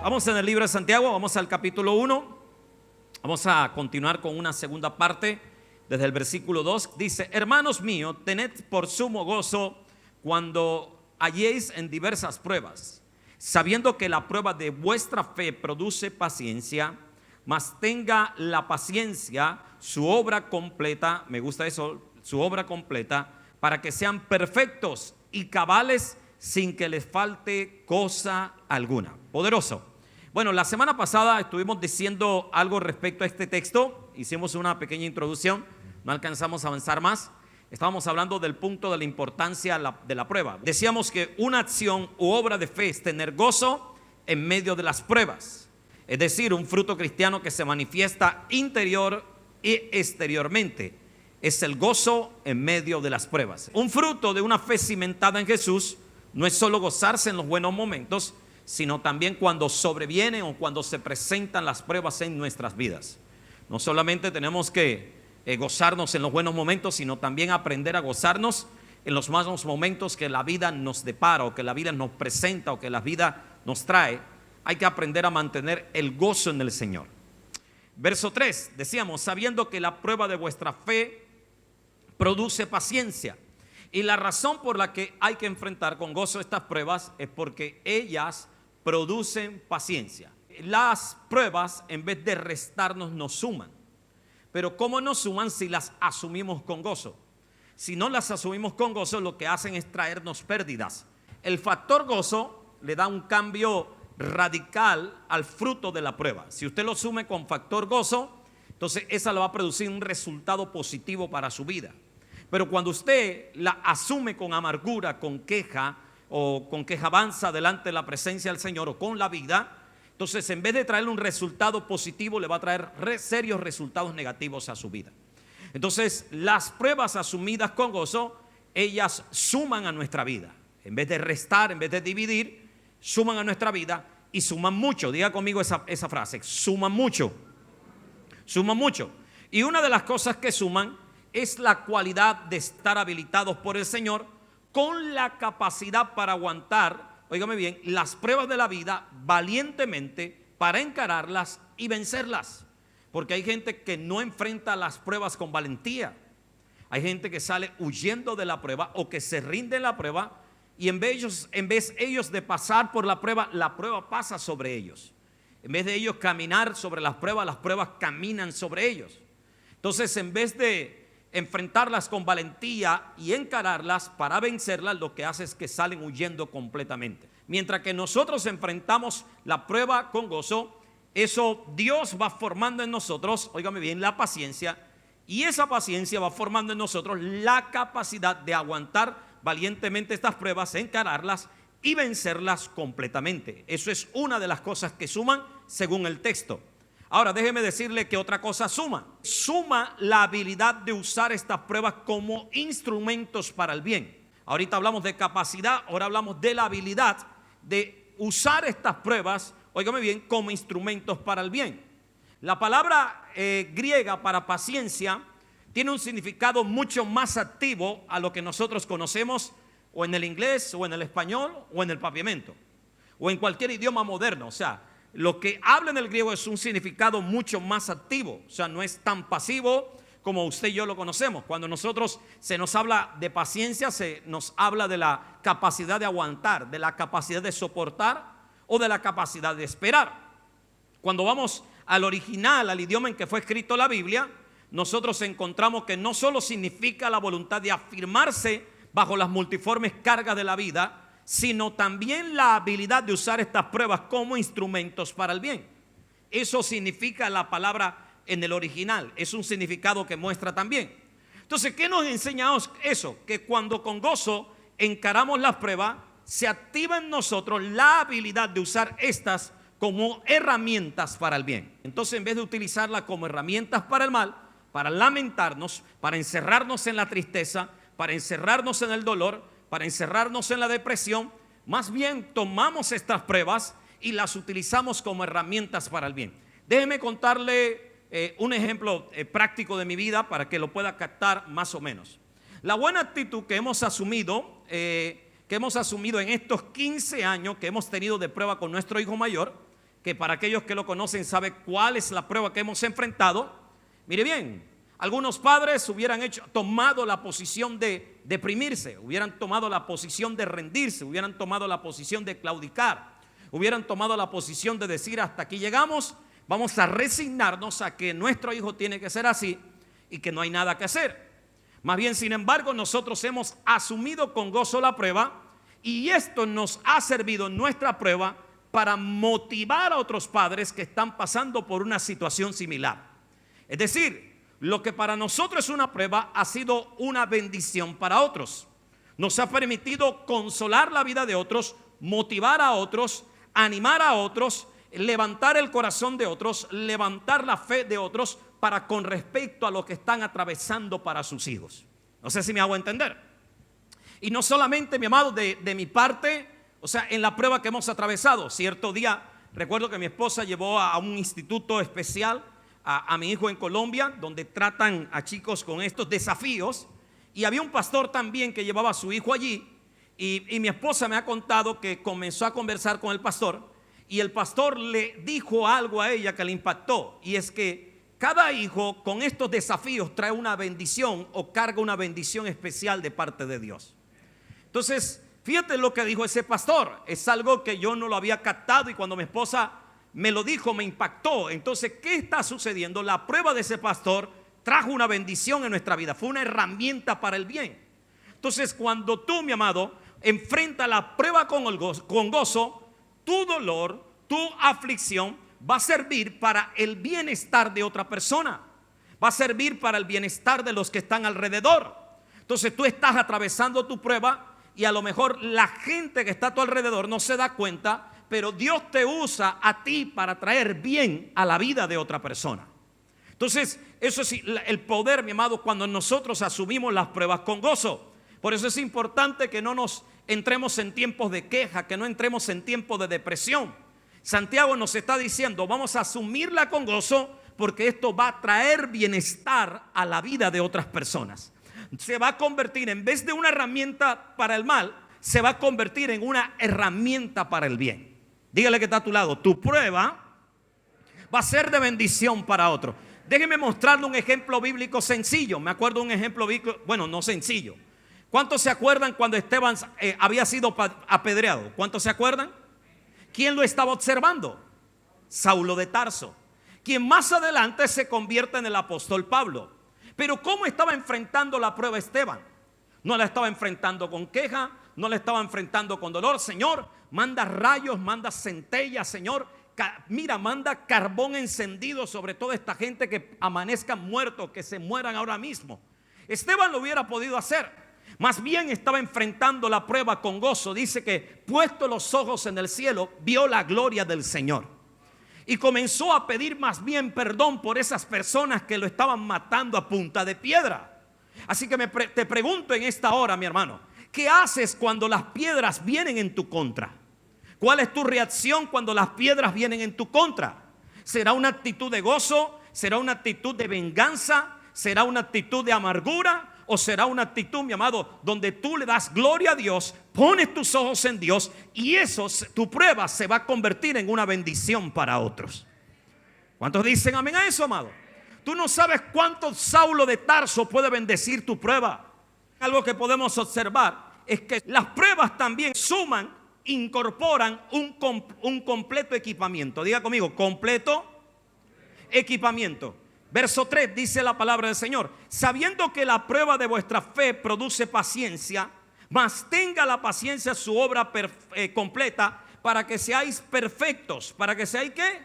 Vamos en el libro de Santiago, vamos al capítulo 1. Vamos a continuar con una segunda parte desde el versículo 2. Dice: hermanos míos, tened por sumo gozo cuando halléis en diversas pruebas, sabiendo que la prueba de vuestra fe produce paciencia, mas tenga la paciencia su obra completa. Me gusta eso, su obra completa, para que sean perfectos y cabales sin que les falte cosa alguna. Poderoso. Bueno, la semana pasada estuvimos diciendo algo respecto a este texto. Hicimos una pequeña introducción, no alcanzamos a avanzar más. Estábamos hablando del punto de la importancia de la prueba. Decíamos que una acción u obra de fe es tener gozo en medio de las pruebas. Es decir, un fruto cristiano que se manifiesta interior y exteriormente. Es el gozo en medio de las pruebas. Un fruto de una fe cimentada en Jesús no es solo gozarse en los buenos momentos, sino también cuando sobrevienen o cuando se presentan las pruebas en nuestras vidas. No solamente tenemos que gozarnos en los buenos momentos, sino también aprender a gozarnos en los malos momentos que la vida nos depara, o que la vida nos presenta, o que la vida nos trae. Hay que aprender a mantener el gozo en el Señor. Verso 3, decíamos: sabiendo que la prueba de vuestra fe produce paciencia. Y la razón por la que hay que enfrentar con gozo estas pruebas es porque ellas producen paciencia. Las pruebas, en vez de restarnos, nos suman. Pero ¿cómo nos suman si las asumimos con gozo? Si no las asumimos con gozo, lo que hacen es traernos pérdidas. El factor gozo le da un cambio radical al fruto de la prueba. Si usted lo asume con factor gozo, entonces esa le va a producir un resultado positivo para su vida. Pero cuando usted la asume con amargura, con queja, o con quejabanza delante de la presencia del Señor, o con la vida, entonces en vez de traerle un resultado positivo, le va a traer serios resultados negativos a su vida. Entonces las pruebas asumidas con gozo, ellas suman a nuestra vida. En vez de restar, en vez de dividir, suman a nuestra vida y suman mucho. Diga conmigo esa frase: suman mucho. Suman mucho. Y una de las cosas que suman es la cualidad de estar habilitados por el Señor con la capacidad para aguantar, óigame bien, las pruebas de la vida valientemente, para encararlas y vencerlas. Porque hay gente que no enfrenta las pruebas con valentía. Hay gente que sale huyendo de la prueba, o que se rinde en la prueba, y en vez ellos de pasar por la prueba pasa sobre ellos. En vez de ellos caminar sobre las pruebas caminan sobre ellos. Entonces, en vez de enfrentarlas con valentía y encararlas para vencerlas, lo que hace es que salen huyendo completamente. Mientras que nosotros enfrentamos la prueba con gozo, eso Dios va formando en nosotros, óigame bien, la paciencia, y esa paciencia va formando en nosotros la capacidad de aguantar valientemente estas pruebas, encararlas y vencerlas completamente. Eso es una de las cosas que suman según el texto. Ahora déjeme decirle que otra cosa suma. Suma la habilidad de usar estas pruebas como instrumentos para el bien. Ahorita hablamos de capacidad, ahora hablamos de la habilidad de usar estas pruebas, óigame bien, como instrumentos para el bien. La palabra griega para paciencia tiene un significado mucho más activo a lo que nosotros conocemos o en el inglés, o en el español, o en el papiamento, o en cualquier idioma moderno. O sea, lo que habla en el griego es un significado mucho más activo. O sea, no es tan pasivo como usted y yo lo conocemos. Cuando nosotros se nos habla de paciencia, se nos habla de la capacidad de aguantar, de la capacidad de soportar, o de la capacidad de esperar. Cuando vamos al original, al idioma en que fue escrito la Biblia, nosotros encontramos que no solo significa la voluntad de afirmarse bajo las multiformes cargas de la vida, sino también la habilidad de usar estas pruebas como instrumentos para el bien. Eso significa la palabra en el original. Es un significado que muestra también. Entonces, ¿qué nos enseña eso? Que cuando con gozo encaramos las pruebas, se activa en nosotros la habilidad de usar estas como herramientas para el bien. Entonces, en vez de utilizarlas como herramientas para el mal, para lamentarnos, para encerrarnos en la tristeza, para encerrarnos en el dolor, para encerrarnos en la depresión, más bien tomamos estas pruebas y las utilizamos como herramientas para el bien. Déjeme contarle un ejemplo práctico de mi vida para que lo pueda captar más o menos. La buena actitud que hemos asumido en estos 15 años que hemos tenido de prueba con nuestro hijo mayor, que para aquellos que lo conocen sabe cuál es la prueba que hemos enfrentado. Mire bien, algunos padres hubieran tomado la posición de deprimirse, hubieran tomado la posición de rendirse, hubieran tomado la posición de claudicar, hubieran tomado la posición de decir hasta aquí llegamos, vamos a resignarnos a que nuestro hijo tiene que ser así y que no hay nada que hacer. Más bien, sin embargo, nosotros hemos asumido con gozo la prueba y esto nos ha servido en nuestra prueba para motivar a otros padres que están pasando por una situación similar. Es decir, lo que para nosotros es una prueba ha sido una bendición para otros. Nos ha permitido consolar la vida de otros, motivar a otros, animar a otros, levantar el corazón de otros, levantar la fe de otros para con respecto a lo que están atravesando para sus hijos. No sé si me hago entender. Y no solamente, mi amado, de mi parte, o sea, en la prueba que hemos atravesado. Cierto día, recuerdo que mi esposa llevó a un instituto especial a mi hijo en Colombia, donde tratan a chicos con estos desafíos. Y había un pastor también que llevaba a su hijo allí. Y mi esposa me ha contado que comenzó a conversar con el pastor. Y el pastor le dijo algo a ella que le impactó. Y es que cada hijo con estos desafíos trae una bendición o carga una bendición especial de parte de Dios. Entonces, fíjate lo que dijo ese pastor. Es algo que yo no lo había captado y cuando mi esposa me lo dijo me impactó. Entonces, ¿qué está sucediendo? La prueba de ese pastor trajo una bendición en nuestra vida. Fue una herramienta para el bien. Entonces, cuando tú, mi amado, enfrentas la prueba con gozo, tu dolor, tu aflicción va a servir para el bienestar de otra persona. Va a servir para el bienestar de los que están alrededor. Entonces, tú estás atravesando tu prueba y a lo mejor la gente que está a tu alrededor no se da cuenta, pero Dios te usa a ti para traer bien a la vida de otra persona. Entonces, eso es el poder, mi amado, cuando nosotros asumimos las pruebas con gozo. Por eso es importante que no nos entremos en tiempos de queja, que no entremos en tiempos de depresión. Santiago nos está diciendo, vamos a asumirla con gozo porque esto va a traer bienestar a la vida de otras personas. Se va a convertir, en vez de una herramienta para el mal, se va a convertir en una herramienta para el bien. Dígale que está a tu lado, tu prueba va a ser de bendición para otro. Déjeme mostrarle un ejemplo bíblico sencillo. Me acuerdo de un ejemplo bíblico, bueno, no sencillo. ¿Cuántos se acuerdan cuando Esteban había sido apedreado? ¿Cuántos se acuerdan? ¿Quién lo estaba observando? Saulo de Tarso, quien más adelante se convierte en el apóstol Pablo. Pero ¿cómo estaba enfrentando la prueba Esteban? No la estaba enfrentando con queja, no la estaba enfrentando con dolor. Señor, manda rayos, manda centellas, Señor. Mira, manda carbón encendido sobre toda esta gente que amanezcan muertos, que se mueran ahora mismo. Esteban lo hubiera podido hacer. Más bien estaba enfrentando la prueba con gozo. Dice que puesto los ojos en el cielo, vio la gloria del Señor. Y comenzó a pedir más bien perdón por esas personas que lo estaban matando a punta de piedra. Así que te pregunto en esta hora, mi hermano, ¿qué haces cuando las piedras vienen en tu contra? ¿Cuál es tu reacción cuando las piedras vienen en tu contra? ¿Será una actitud de gozo? ¿Será una actitud de venganza? ¿Será una actitud de amargura? ¿O será una actitud, mi amado, donde tú le das gloria a Dios, pones tus ojos en Dios y eso, tu prueba se va a convertir en una bendición para otros? ¿Cuántos dicen amén a eso, amado? Tú no sabes cuánto Saulo de Tarso puede bendecir tu prueba. Algo que podemos observar es que las pruebas también suman, incorporan un completo equipamiento. Diga conmigo, completo equipamiento. Verso 3 dice la palabra del Señor: sabiendo que la prueba de vuestra fe produce paciencia, mas tenga la paciencia su obra completa, para que seáis perfectos. ¿Para que seáis qué?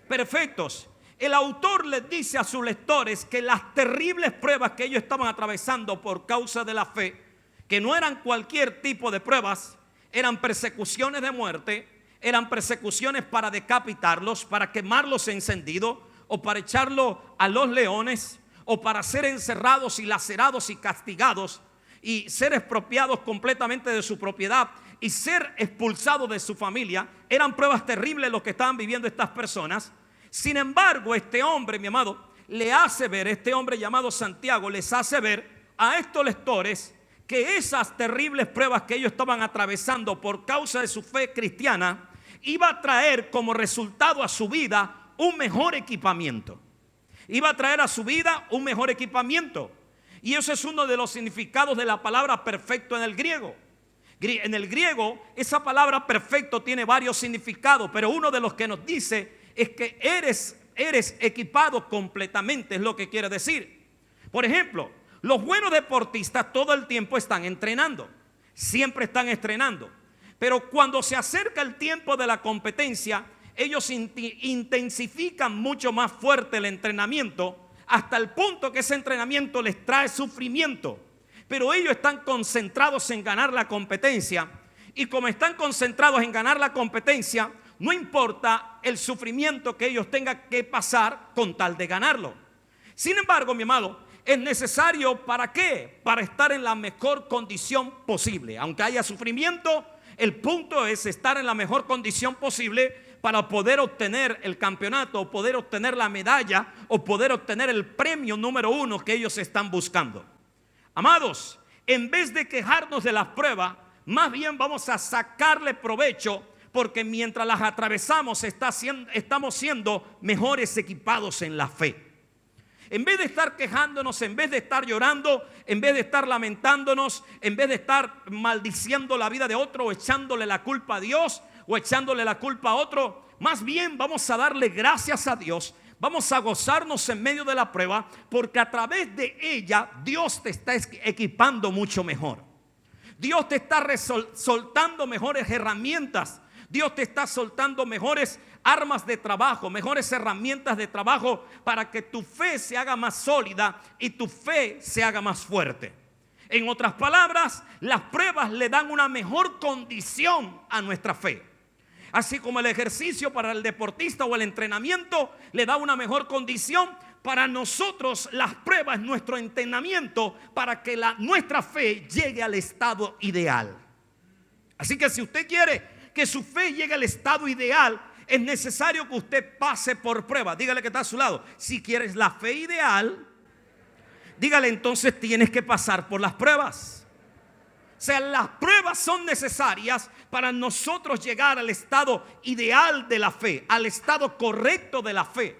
Perfectos. El autor les dice a sus lectores que las terribles pruebas que ellos estaban atravesando por causa de la fe, que no eran cualquier tipo de pruebas, eran persecuciones de muerte, eran persecuciones para decapitarlos, para quemarlos encendidos, o para echarlo a los leones, o para ser encerrados y lacerados y castigados y ser expropiados completamente de su propiedad y ser expulsados de su familia. Eran pruebas terribles lo que estaban viviendo estas personas. Sin embargo, este hombre, mi amado, le hace ver, este hombre llamado Santiago les hace ver a estos lectores que esas terribles pruebas que ellos estaban atravesando por causa de su fe cristiana iba a traer como resultado a su vida un mejor equipamiento. Iba a traer a su vida un mejor equipamiento. Y eso es uno de los significados de la palabra perfecto en el griego. En el griego, esa palabra perfecto tiene varios significados, pero uno de los que nos dice es que eres equipado completamente, es lo que quiere decir. Por ejemplo, los buenos deportistas todo el tiempo están entrenando, siempre están entrenando. Pero cuando se acerca el tiempo de la competencia, ellos intensifican mucho más fuerte el entrenamiento, hasta el punto que ese entrenamiento les trae sufrimiento. Pero ellos están concentrados en ganar la competencia, y como están concentrados en ganar la competencia, no importa el sufrimiento que ellos tengan que pasar con tal de ganarlo. Sin embargo, mi amado, es necesario, ¿para qué? Para estar en la mejor condición posible. Aunque haya sufrimiento, el punto es estar en la mejor condición posible para poder obtener el campeonato, o poder obtener la medalla, o poder obtener el premio número 1 que ellos están buscando. Amados, en vez de quejarnos de las pruebas, más bien vamos a sacarle provecho, porque mientras las atravesamos estamos siendo mejores equipados en la fe. En vez de estar quejándonos, en vez de estar llorando, en vez de estar lamentándonos, en vez de estar maldiciendo la vida de otro, o echándole la culpa a Dios, o echándole la culpa a otro, más bien vamos a darle gracias a Dios. Vamos a gozarnos en medio de la prueba, porque a través de ella Dios te está equipando mucho mejor. Dios te está soltando mejores herramientas. Dios te está soltando mejores armas de trabajo, mejores herramientas de trabajo, para que tu fe se haga más sólida y tu fe se haga más fuerte. En otras palabras, las pruebas le dan una mejor condición a nuestra fe. Así como el ejercicio para el deportista o el entrenamiento le da una mejor condición, para nosotros las pruebas, nuestro entrenamiento para que nuestra fe llegue al estado ideal. Así que si usted quiere que su fe llegue al estado ideal, es necesario que usted pase por pruebas. Dígale que está a su lado: si quieres la fe ideal, dígale, entonces tienes que pasar por las pruebas. O sea, las pruebas son necesarias para nosotros llegar al estado ideal de la fe, al estado correcto de la fe.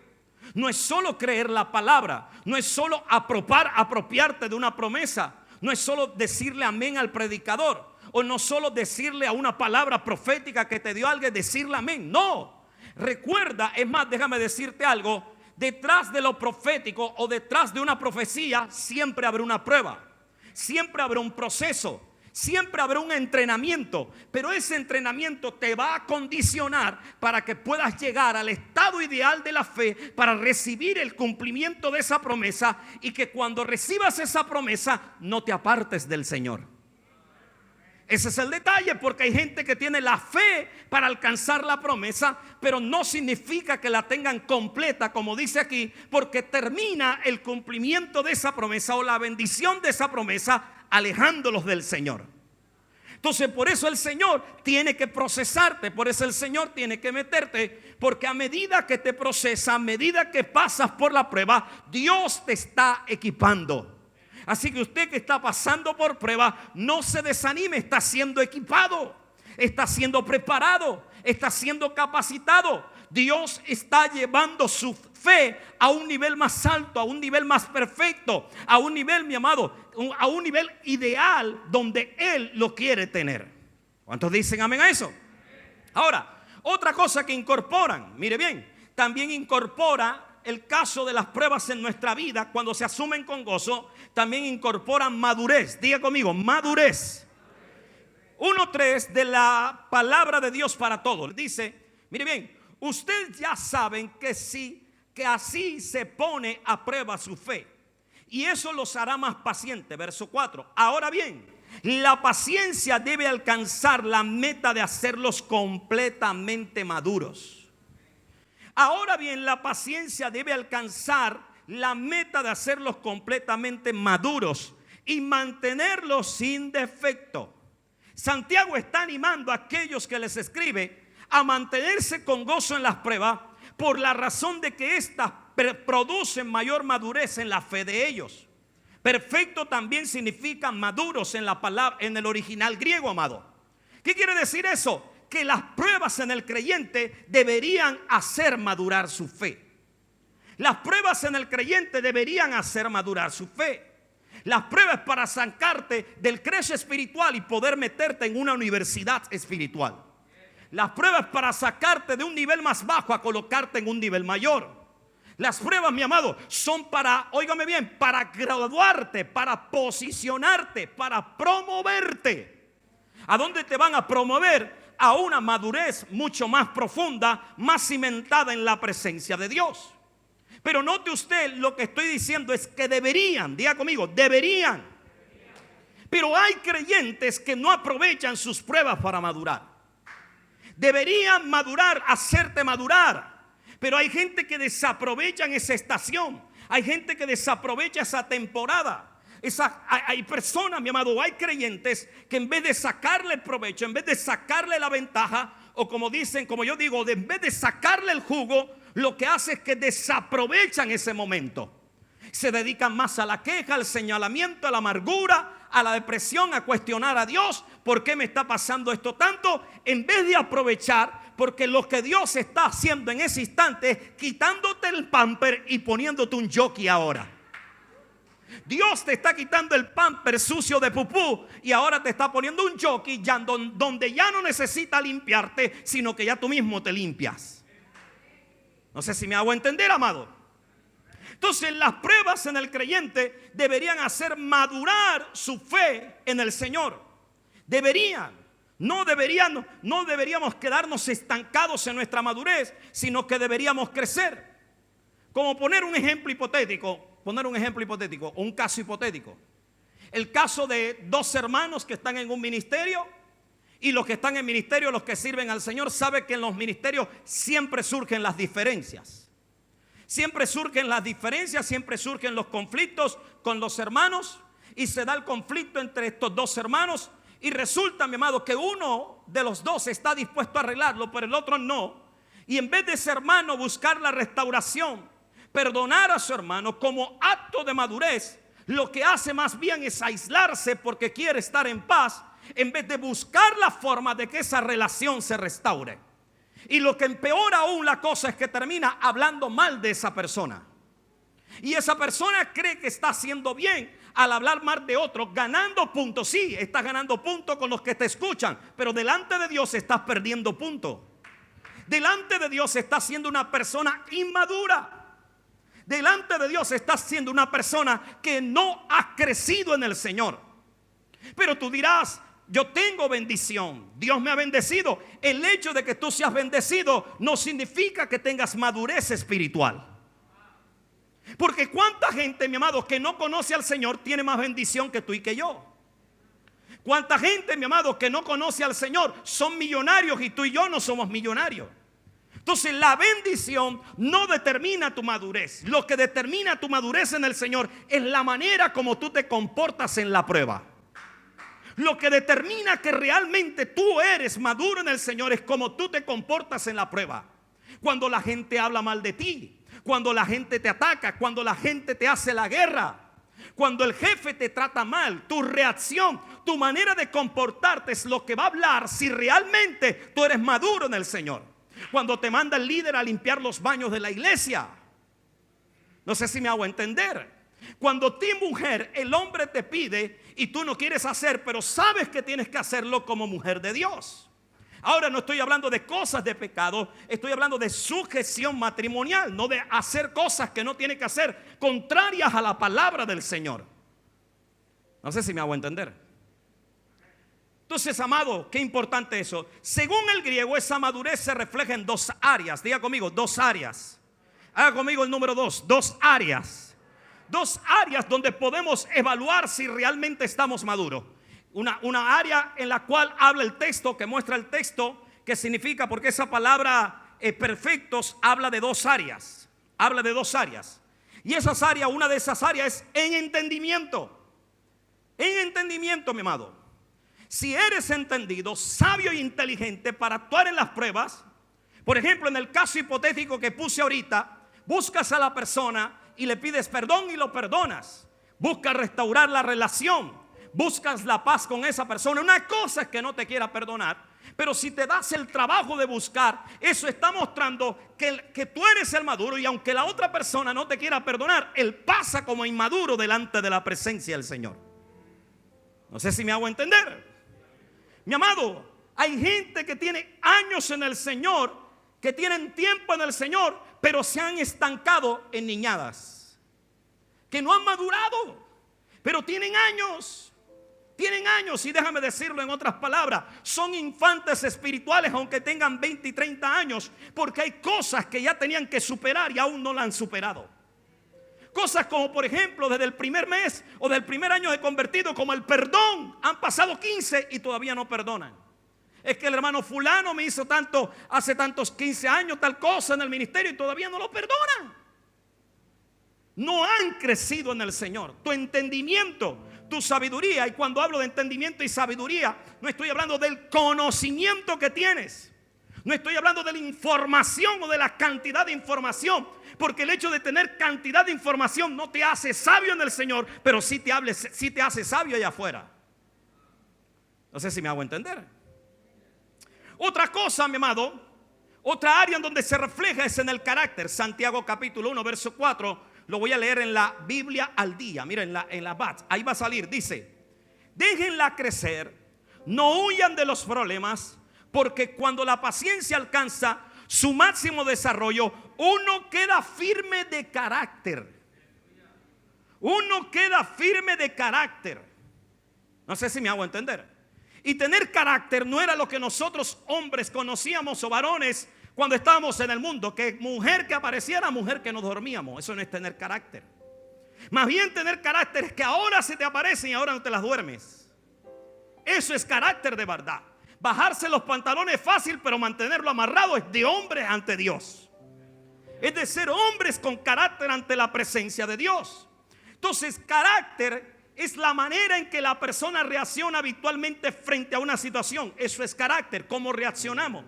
No es solo creer la palabra, no es solo apropiarte de una promesa, no es solo decirle amén al predicador, o no solo decirle a una palabra profética que te dio alguien, decirle amén. No, recuerda, es más, déjame decirte algo: detrás de lo profético o detrás de una profecía siempre habrá una prueba, siempre habrá un proceso, siempre habrá un entrenamiento. Pero ese entrenamiento te va a condicionar para que puedas llegar al estado ideal de la fe, para recibir el cumplimiento de esa promesa, y que cuando recibas esa promesa no te apartes del Señor. Ese es el detalle, porque hay gente que tiene la fe para alcanzar la promesa, pero no significa que la tengan completa, como dice aquí, porque termina el cumplimiento de esa promesa o la bendición de esa promesa alejándolos del Señor. Entonces, por eso el Señor tiene que procesarte, por eso el Señor tiene que meterte, porque a medida que te procesa, a medida que pasas por la prueba, Dios te está equipando. Así que usted que está pasando por prueba, no se desanime, está siendo equipado, está siendo preparado, está siendo capacitado. Dios está llevando su fe a un nivel más alto, a un nivel más perfecto, a un nivel, mi amado, a un nivel ideal donde Él lo quiere tener. ¿Cuántos dicen amén a eso? Ahora, otra cosa que incorporan, mire bien, también incorpora el caso de las pruebas en nuestra vida. Cuando se asumen con gozo, también incorporan madurez. Diga conmigo, madurez. 1:3 de la palabra de Dios para todos dice: mire bien, ustedes ya saben que así se pone a prueba su fe, y eso los hará más pacientes. Verso 4. Ahora bien, la paciencia debe alcanzar la meta de hacerlos completamente maduros. Ahora bien, la paciencia debe alcanzar la meta de hacerlos completamente maduros y mantenerlos sin defecto. Santiago está animando a aquellos que les escribe a mantenerse con gozo en las pruebas, por la razón de que éstas producen mayor madurez en la fe de ellos. Perfecto también significa maduros en la palabra, en el original griego, amado. ¿Qué quiere decir eso? Que que las pruebas en el creyente deberían hacer madurar su fe. Las pruebas en el creyente deberían hacer madurar su fe. Las pruebas para sacarte del creche espiritual y poder meterte en una universidad espiritual. Las pruebas para sacarte de un nivel más bajo a colocarte en un nivel mayor. Las pruebas, mi amado, son para, óigame bien, para graduarte, para posicionarte, para promoverte. ¿A dónde te van a promover? A una madurez mucho más profunda, más cimentada en la presencia de Dios. Pero note usted, lo que estoy diciendo es que deberían, diga conmigo, deberían. Pero hay creyentes que no aprovechan sus pruebas para madurar. Deberían madurar, hacerte madurar. Pero hay gente que desaprovechan esa estación. Hay gente que desaprovecha esa temporada. Hay personas, mi amado, hay creyentes que en vez de sacarle el provecho, en vez de sacarle la ventaja, o como dicen, como yo digo, en vez de sacarle el jugo, lo que hace es que desaprovechan ese momento. Se dedican más a la queja, al señalamiento, a la amargura, a la depresión, a cuestionar a Dios. ¿Por qué me está pasando esto tanto? En vez de aprovechar, porque lo que Dios está haciendo en ese instante es quitándote el pamper y poniéndote un jockey ahora. Dios te está quitando el pamper sucio de pupú y ahora te está poniendo un jockey ya donde ya no necesita limpiarte, sino que ya tú mismo te limpias. No sé si me hago entender, amado. Entonces las pruebas en el creyente deberían hacer madurar su fe en el Señor. No deberíamos quedarnos estancados en nuestra madurez, sino que deberíamos crecer. Como poner un ejemplo hipotético, o un caso hipotético. El caso de dos hermanos que están en un ministerio, y los que están en ministerio, los que sirven al Señor, saben que en los ministerios siempre surgen las diferencias. Siempre surgen las diferencias, siempre surgen los conflictos con los hermanos, y se da el conflicto entre estos dos hermanos, y resulta, mi amado, que uno de los dos está dispuesto a arreglarlo, pero el otro no. Y en vez de ese hermano buscar la restauración, perdonar a su hermano como acto de madurez, lo que hace más bien es aislarse porque quiere estar en paz, en vez de buscar la forma de que esa relación se restaure. Y lo que empeora aún la cosa es que termina hablando mal de esa persona. Y esa persona cree que está haciendo bien al hablar mal de otro, ganando puntos. Sí, estás ganando puntos con los que te escuchan, pero delante de Dios estás perdiendo puntos. Delante de Dios estás siendo una persona inmadura. Delante de Dios estás siendo una persona que no ha crecido en el Señor. Pero tú dirás, yo tengo bendición, Dios me ha bendecido. El hecho de que tú seas bendecido no significa que tengas madurez espiritual. Porque cuánta gente, mi amado, que no conoce al Señor tiene más bendición que tú y que yo. Cuánta gente, mi amado, que no conoce al Señor son millonarios y tú y yo no somos millonarios. Entonces la bendición no determina tu madurez. Lo que determina tu madurez en el Señor es la manera como tú te comportas en la prueba. Lo que determina que realmente tú eres maduro en el Señor es cómo tú te comportas en la prueba. Cuando la gente habla mal de ti, cuando la gente te ataca, cuando la gente te hace la guerra, cuando el jefe te trata mal, tu reacción, tu manera de comportarte es lo que va a hablar si realmente tú eres maduro en el Señor. Cuando te manda el líder a limpiar los baños de la iglesia, no sé si me hago entender. Cuando ti mujer, el hombre te pide y tú no quieres hacer, pero sabes que tienes que hacerlo como mujer de Dios. Ahora no estoy hablando de cosas de pecado, estoy hablando de sujeción matrimonial, no de hacer cosas que no tiene que hacer, contrarias a la palabra del Señor. No sé si me hago entender. Entonces, amado, qué importante eso. Según el griego, esa madurez se refleja en dos áreas. Diga conmigo, dos áreas. Haga conmigo el número 2, dos áreas. Dos áreas donde podemos evaluar si realmente estamos maduros. Una área en la cual habla el texto, que muestra el texto, que significa, porque esa palabra perfectos habla de dos áreas. Habla de dos áreas. Y esas áreas, una de esas áreas es en entendimiento. En entendimiento, mi amado. Si eres entendido, sabio e inteligente para actuar en las pruebas, por ejemplo, en el caso hipotético que puse ahorita, buscas a la persona y le pides perdón y lo perdonas. Buscas restaurar la relación. Buscas la paz con esa persona. Una cosa es que no te quiera perdonar Pero si te das el trabajo de buscar, eso está mostrando que tú eres el maduro. Y aunque la otra persona no te quiera perdonar, él pasa como inmaduro delante de la presencia del Señor. No sé si me hago entender. Mi amado, hay gente que tiene años en el Señor, que tienen tiempo en el Señor, pero se han estancado en niñadas, que no han madurado, pero tienen años. Tienen años, y déjame decirlo en otras palabras, son infantes espirituales aunque tengan 20 y 30 años, porque hay cosas que ya tenían que superar y aún no la han superado. Cosas como, por ejemplo, desde el primer mes o del primer año de convertido, como el perdón. Han pasado 15 y todavía no perdonan. Es que el hermano fulano me hizo tanto, hace tantos 15 años, tal cosa en el ministerio, y todavía no lo perdonan. No han crecido en el Señor. Tu entendimiento, tu sabiduría, y cuando hablo de entendimiento y sabiduría, no estoy hablando del conocimiento que tienes, no estoy hablando de la información o de la cantidad de información, porque el hecho de tener cantidad de información no te hace sabio en el Señor, pero sí te hace sabio allá afuera. No sé si me hago entender. Otra cosa, mi amado, otra área en donde se refleja es en el carácter. Santiago capítulo 1 verso 4. Lo voy a leer en la Biblia al día. Miren, en la BAT. Ahí va a salir. Dice: déjenla crecer, no huyan de los problemas, porque cuando la paciencia alcanza su máximo desarrollo, uno queda firme de carácter. Uno queda firme de carácter. No sé si me hago entender. Y tener carácter no era lo que nosotros hombres conocíamos, o varones, cuando estábamos en el mundo, que mujer que apareciera, mujer que nos dormíamos. Eso no es tener carácter. Más bien tener carácter es que ahora se te aparecen y ahora no te las duermes. Eso es carácter de verdad. Bajarse los pantalones es fácil, pero mantenerlo amarrado es de hombres ante Dios. Es de ser hombres con carácter ante la presencia de Dios. Entonces, carácter es la manera en que la persona reacciona habitualmente frente a una situación. Eso es carácter, cómo reaccionamos.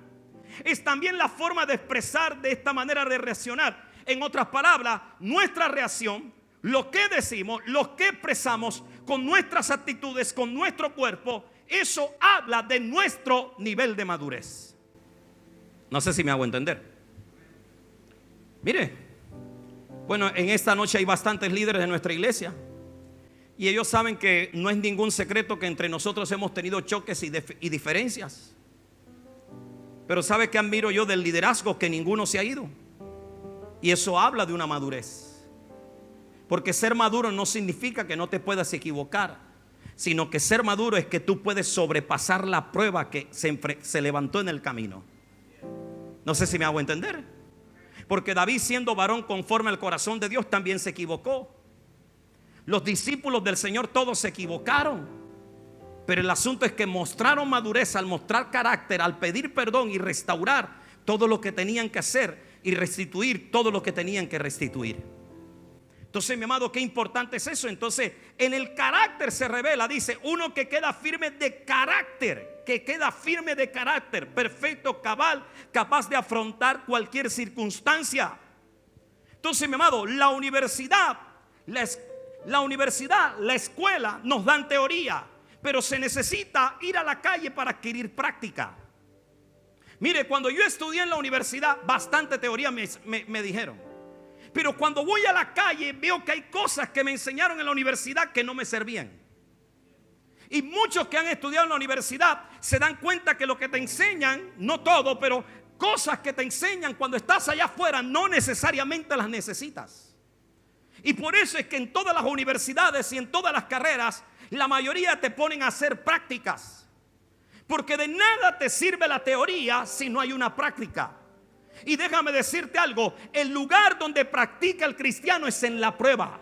Es también la forma de expresar de esta manera de reaccionar. En otras palabras, nuestra reacción, lo que decimos, lo que expresamos con nuestras actitudes, con nuestro cuerpo, eso habla de nuestro nivel de madurez. No sé si me hago entender. Mire, bueno, en esta noche hay bastantes líderes de nuestra iglesia, y ellos saben que no es ningún secreto que entre nosotros hemos tenido choques y diferencias. Pero ¿sabe qué admiro yo del liderazgo? Que ninguno se ha ido. Y eso habla de una madurez. Porque ser maduro no significa que no te puedas equivocar, sino que ser maduro es que tú puedes sobrepasar la prueba que se levantó en el camino. No sé si me hago entender. Porque David, siendo varón conforme al corazón de Dios, también se equivocó. Los discípulos del Señor todos se equivocaron. Pero el asunto es que mostraron madurez al mostrar carácter, al pedir perdón y restaurar todo lo que tenían que hacer y restituir todo lo que tenían que restituir. Entonces, mi amado, qué importante es eso. Entonces, en el carácter se revela, dice, uno que queda firme de carácter, perfecto, cabal, capaz de afrontar cualquier circunstancia. Entonces, mi amado, la universidad, la escuela nos dan teoría, pero se necesita ir a la calle para adquirir práctica. Mire, cuando yo estudié en la universidad, bastante teoría me dijeron. Pero cuando voy a la calle veo que hay cosas que me enseñaron en la universidad que no me servían. Y muchos que han estudiado en la universidad se dan cuenta que lo que te enseñan, no todo, pero cosas que te enseñan cuando estás allá afuera no necesariamente las necesitas. Y por eso es que en todas las universidades y en todas las carreras la mayoría te ponen a hacer prácticas, porque de nada te sirve la teoría si no hay una práctica. Y déjame decirte algo, el lugar donde practica el cristiano es en la prueba.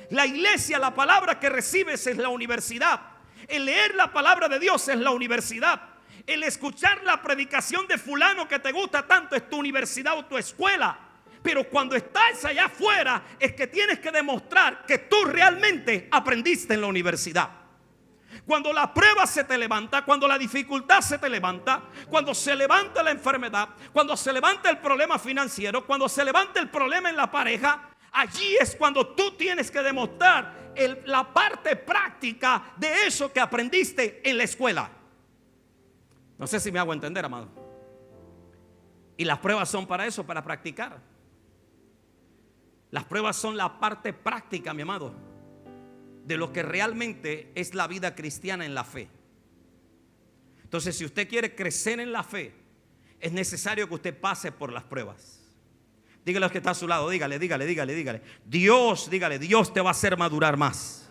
La iglesia, la palabra que recibes es la universidad. El leer la palabra de Dios es la universidad. El escuchar la predicación de fulano que te gusta tanto es tu universidad o tu escuela. Pero cuando estás allá afuera es que tienes que demostrar que tú realmente aprendiste en la universidad. Cuando la prueba se te levanta, cuando la dificultad se te levanta, cuando se levanta la enfermedad, cuando se levanta el problema financiero, cuando se levanta el problema en la pareja, allí es cuando tú tienes que demostrar la parte práctica de eso que aprendiste en la escuela. No sé si me hago entender, amado. Y las pruebas son para eso, para practicar. Las pruebas son la parte práctica, mi amado, de lo que realmente es la vida cristiana en la fe. Entonces, si usted quiere crecer en la fe, es necesario que usted pase por las pruebas. Dígale a los que está a su lado, dígale. Dios te va a hacer madurar más.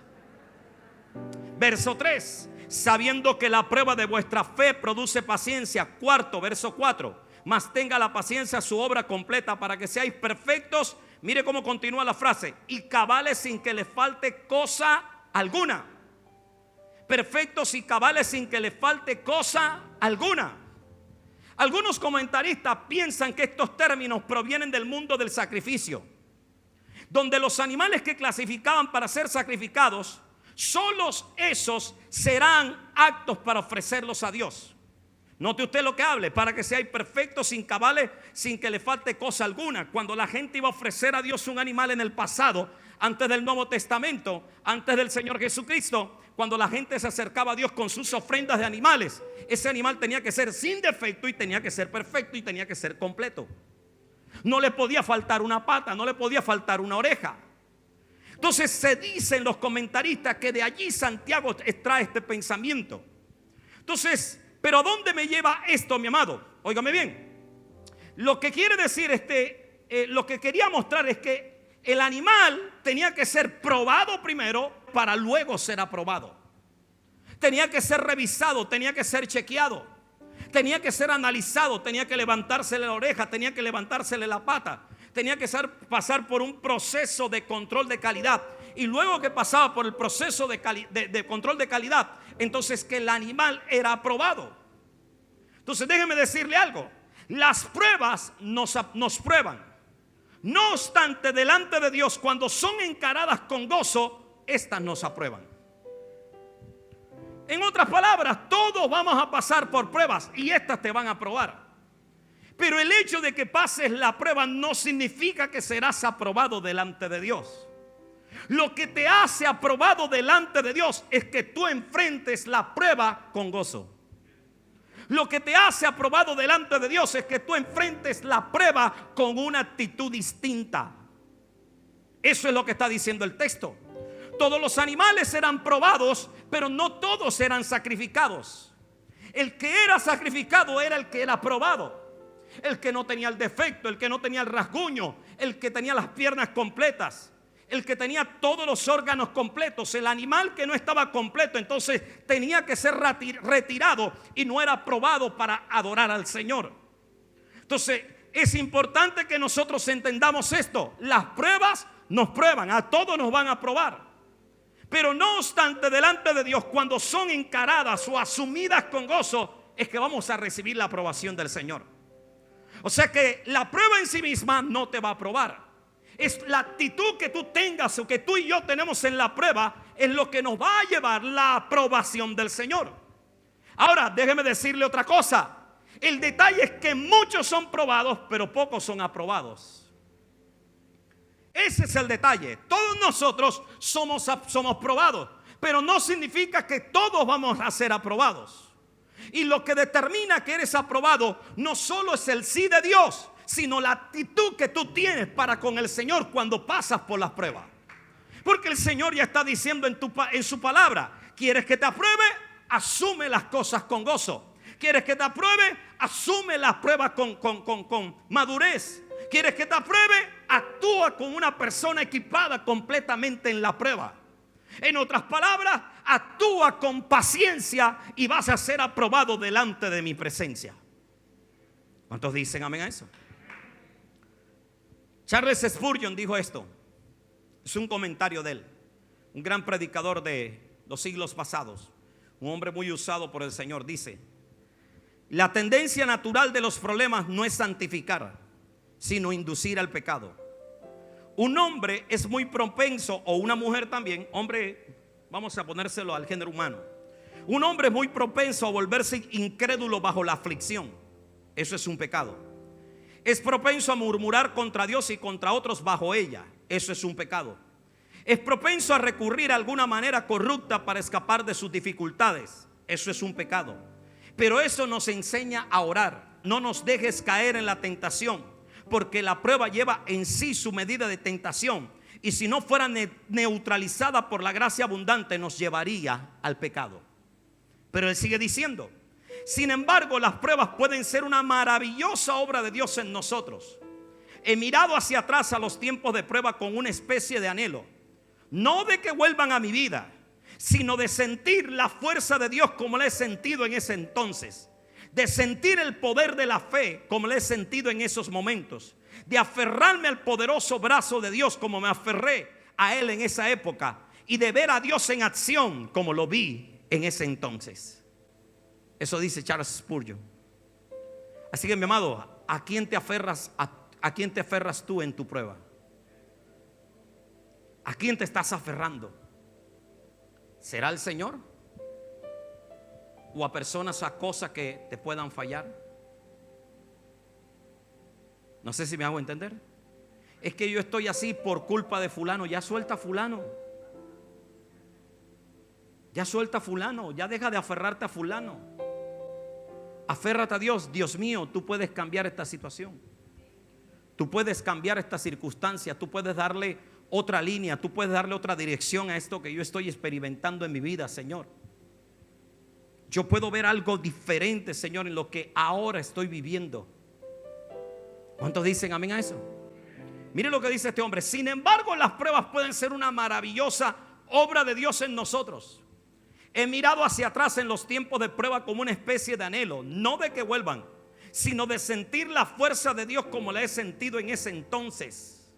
Verso 3, sabiendo que la prueba de vuestra fe produce paciencia. Cuarto, verso 4, mas tenga la paciencia su obra completa para que seáis perfectos. Mire cómo continúa la frase: y cabales sin que le falte cosa alguna. Perfectos y cabales sin que le falte cosa alguna. Algunos comentaristas piensan que estos términos provienen del mundo del sacrificio, donde los animales que clasificaban para ser sacrificados, solos esos serán aptos para ofrecerlos a Dios. Note usted lo que hable: para que seáis perfectos sin cabales, sin que le falte cosa alguna. Cuando la gente iba a ofrecer a Dios un animal en el pasado, antes del Nuevo Testamento, antes del Señor Jesucristo, cuando la gente se acercaba a Dios con sus ofrendas de animales, ese animal tenía que ser sin defecto y tenía que ser perfecto y tenía que ser completo. No le podía faltar una pata, no le podía faltar una oreja. Entonces se dicen los comentaristas que de allí Santiago extrae este pensamiento. Entonces, ¿pero a dónde me lleva esto, mi amado? Óigame bien. Lo que quiere decir lo que quería mostrar es que el animal tenía que ser probado primero para luego ser aprobado. Tenía que ser revisado, tenía que ser chequeado, tenía que ser analizado, tenía que levantársele la oreja, tenía que levantársele la pata, tenía que pasar por un proceso de control de calidad. Y luego que pasaba por el proceso de control de calidad, entonces que el animal era aprobado. Entonces déjeme decirle algo: las pruebas nos prueban. No obstante, delante de Dios, cuando son encaradas con gozo, estas nos aprueban. En otras palabras, todos vamos a pasar por pruebas y estas te van a aprobar. Pero el hecho de que pases la prueba no significa que serás aprobado delante de Dios. Lo que te hace aprobado delante de Dios es que tú enfrentes la prueba con gozo. Lo que te hace aprobado delante de Dios es que tú enfrentes la prueba con una actitud distinta. Eso es lo que está diciendo el texto. Todos los animales eran probados, pero no todos eran sacrificados. El que era sacrificado era el que era probado. El que no tenía el defecto, el que no tenía el rasguño, el que tenía las piernas completas, el que tenía todos los órganos completos. El animal que no estaba completo, entonces tenía que ser retirado y no era probado para adorar al Señor. Entonces es importante que nosotros entendamos esto: las pruebas nos prueban, a todos nos van a probar. Pero no obstante, delante de Dios, cuando son encaradas o asumidas con gozo, es que vamos a recibir la aprobación del Señor. O sea que la prueba en sí misma no te va a aprobar. Es la actitud que tú tengas o que tú y yo tenemos en la prueba, es lo que nos va a llevar la aprobación del Señor. Ahora, déjeme decirle otra cosa. El detalle es que muchos son probados, pero pocos son aprobados. Ese es el detalle. Todos nosotros somos probados, pero no significa que todos vamos a ser aprobados. Y lo que determina que eres aprobado no solo es el sí de Dios, sino la actitud que tú tienes para con el Señor cuando pasas por las pruebas. Porque el Señor ya está diciendo en su palabra: ¿quieres que te apruebe? Asume las cosas con gozo. ¿Quieres que te apruebe? Asume las pruebas con madurez. ¿Quieres que te apruebe? Actúa como una persona equipada completamente en la prueba. En otras palabras, actúa con paciencia y vas a ser aprobado delante de mi presencia. ¿Cuántos dicen amén a eso? Charles Spurgeon dijo esto. Es un comentario de él, un gran predicador de los siglos pasados, un hombre muy usado por el Señor. Dice: la tendencia natural de los problemas no es santificar, sino inducir al pecado. Un hombre es muy propenso, o una mujer también, hombre, vamos a ponérselo al género humano. Un hombre es muy propenso a volverse incrédulo bajo la aflicción. Eso es un pecado. Es propenso a murmurar contra Dios y contra otros bajo ella. Eso es un pecado. Es propenso a recurrir a alguna manera corrupta para escapar de sus dificultades. Eso es un pecado. Pero eso nos enseña a orar. No nos dejes caer en la tentación, porque la prueba lleva en sí su medida de tentación, y si no fuera neutralizada por la gracia abundante, nos llevaría al pecado. Pero él sigue diciendo: sin embargo, las pruebas pueden ser una maravillosa obra de Dios en nosotros. He mirado hacia atrás a los tiempos de prueba con una especie de anhelo, no de que vuelvan a mi vida, sino de sentir la fuerza de Dios como la he sentido en ese entonces, de sentir el poder de la fe como la he sentido en esos momentos, de aferrarme al poderoso brazo de Dios como me aferré a Él en esa época, y de ver a Dios en acción como lo vi en ese entonces. Eso dice Charles Spurgeon. Así que, mi amado, ¿a quién te aferras? ¿A quién te aferras tú en tu prueba? ¿A quién te estás aferrando? ¿Será el Señor? ¿O a personas, a cosas que te puedan fallar? No sé si me hago entender. Es que yo estoy así por culpa de fulano. Ya suelta a fulano. Ya suelta a fulano. Ya deja de aferrarte a fulano. Aférrate a Dios. Dios mío, tú puedes cambiar esta situación. Tú puedes cambiar esta circunstancia. Tú puedes darle otra línea. Tú puedes darle otra dirección a esto que yo estoy experimentando en mi vida, Señor. Yo puedo ver algo diferente, Señor, en lo que ahora estoy viviendo. ¿Cuántos dicen amén a eso? Mire lo que dice este hombre: sin embargo, las pruebas pueden ser una maravillosa obra de Dios en nosotros. He mirado hacia atrás en los tiempos de prueba como una especie de anhelo, no de que vuelvan, sino de sentir la fuerza de Dios como la he sentido en ese entonces.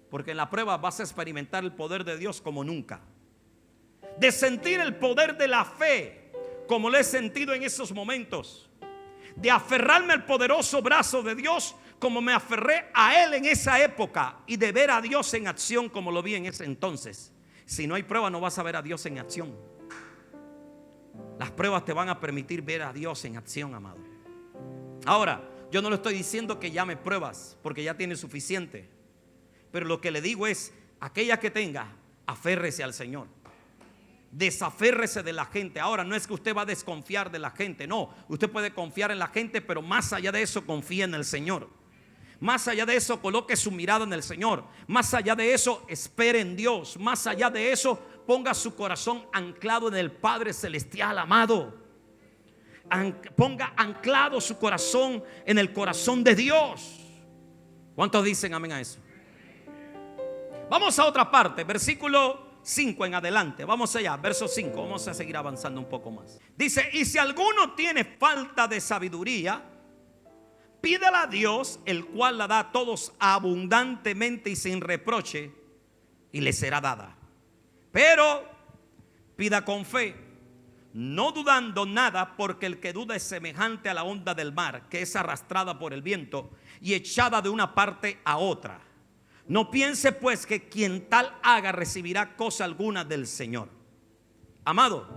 Porque en la prueba vas a experimentar el poder de Dios como nunca. De sentir el poder de la fe como lo he sentido en esos momentos. De aferrarme al poderoso brazo de Dios como me aferré a Él en esa época. Y de ver a Dios en acción como lo vi en ese entonces. Si no hay prueba, no vas a ver a Dios en acción. Las pruebas te van a permitir ver a Dios en acción, amado. Ahora, yo no le estoy diciendo que llame pruebas, porque ya tiene suficiente. Pero lo que le digo es: aquella que tenga, aférrese al Señor. Desaférrese de la gente. Ahora, no es que usted va a desconfiar de la gente, no. Usted puede confiar en la gente, pero más allá de eso, confíe en el Señor. Más allá de eso, coloque su mirada en el Señor. Más allá de eso, espere en Dios. Más allá de eso, ponga su corazón anclado en el Padre Celestial, amado. Ponga anclado su corazón en el corazón de Dios. ¿Cuántos dicen amén a eso? Vamos a otra parte, versículo 5 en adelante. Vamos allá, verso 5. Vamos a seguir avanzando un poco más. Dice: y si alguno tiene falta de sabiduría, pídela a Dios, el cual la da a todos abundantemente y sin reproche, y le será dada. Pero pida con fe, no dudando nada, porque el que duda es semejante a la onda del mar, que es arrastrada por el viento y echada de una parte a otra. No piense pues que quien tal haga recibirá cosa alguna del Señor. Amado,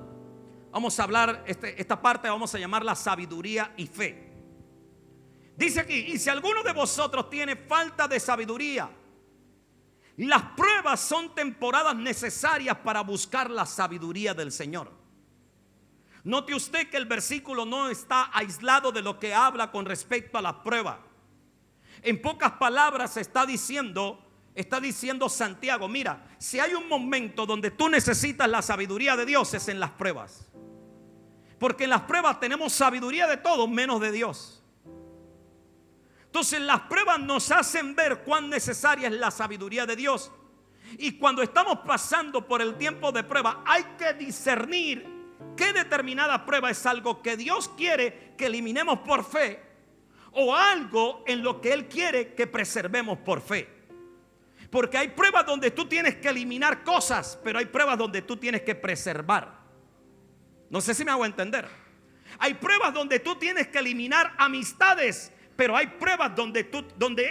vamos a hablar, esta parte vamos a llamarla sabiduría y fe. Dice aquí: y si alguno de vosotros tiene falta de sabiduría, las pruebas son temporadas necesarias para buscar la sabiduría del Señor. Note usted que el versículo no está aislado de lo que habla con respecto a la prueba. En pocas palabras está diciendo Santiago: mira, si hay un momento donde tú necesitas la sabiduría de Dios, es en las pruebas. Porque en las pruebas tenemos sabiduría de todo menos de Dios. Entonces las pruebas nos hacen ver cuán necesaria es la sabiduría de Dios. Y cuando estamos pasando por el tiempo de prueba, hay que discernir qué determinada prueba es algo que Dios quiere que eliminemos por fe, o algo en lo que Él quiere que preservemos por fe. Porque hay pruebas donde tú tienes que eliminar cosas, pero hay pruebas donde tú tienes que preservar. No sé si me hago entender. Hay pruebas donde tú tienes que eliminar amistades, pero hay pruebas donde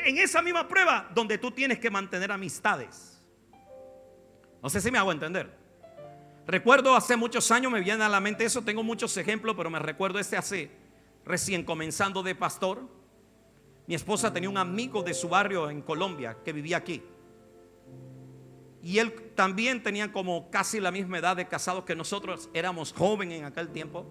en esa misma prueba donde tú tienes que mantener amistades. No sé si me hago entender. Recuerdo hace muchos años, me viene a la mente eso. Tengo muchos ejemplos, pero me recuerdo hace recién comenzando de pastor. Mi esposa tenía un amigo de su barrio en Colombia que vivía aquí. Y él también tenía como casi la misma edad de casado que nosotros. Éramos jóvenes en aquel tiempo.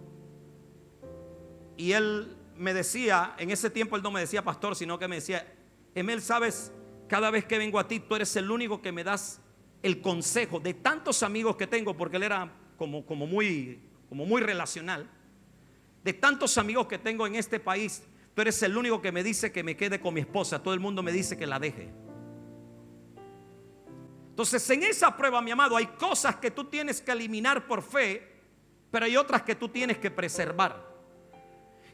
Y él me decía, en ese tiempo él no me decía pastor, sino que me decía: Emel, sabes, cada vez que vengo a ti, tú eres el único que me das el consejo de tantos amigos que tengo, porque él era como muy relacional. De tantos amigos que tengo en este país, tú eres el único que me dice que me quede con mi esposa. Todo el mundo me dice que la deje. Entonces, en esa prueba, mi amado, hay cosas que tú tienes que eliminar por fe, pero hay otras que tú tienes que preservar.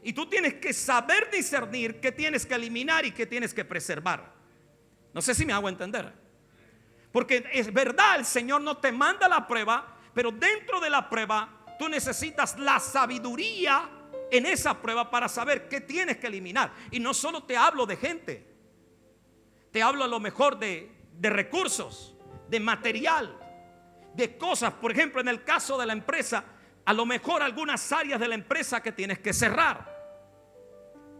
Y tú tienes que saber discernir qué tienes que eliminar y qué tienes que preservar. No sé si me hago entender. Porque es verdad, el Señor no te manda la prueba, pero dentro de la prueba tú necesitas la sabiduría en esa prueba para saber qué tienes que eliminar. Y no solo te hablo de gente, te hablo a lo mejor de recursos, de material, de cosas. Por ejemplo, en el caso de la empresa, a lo mejor algunas áreas de la empresa que tienes que cerrar.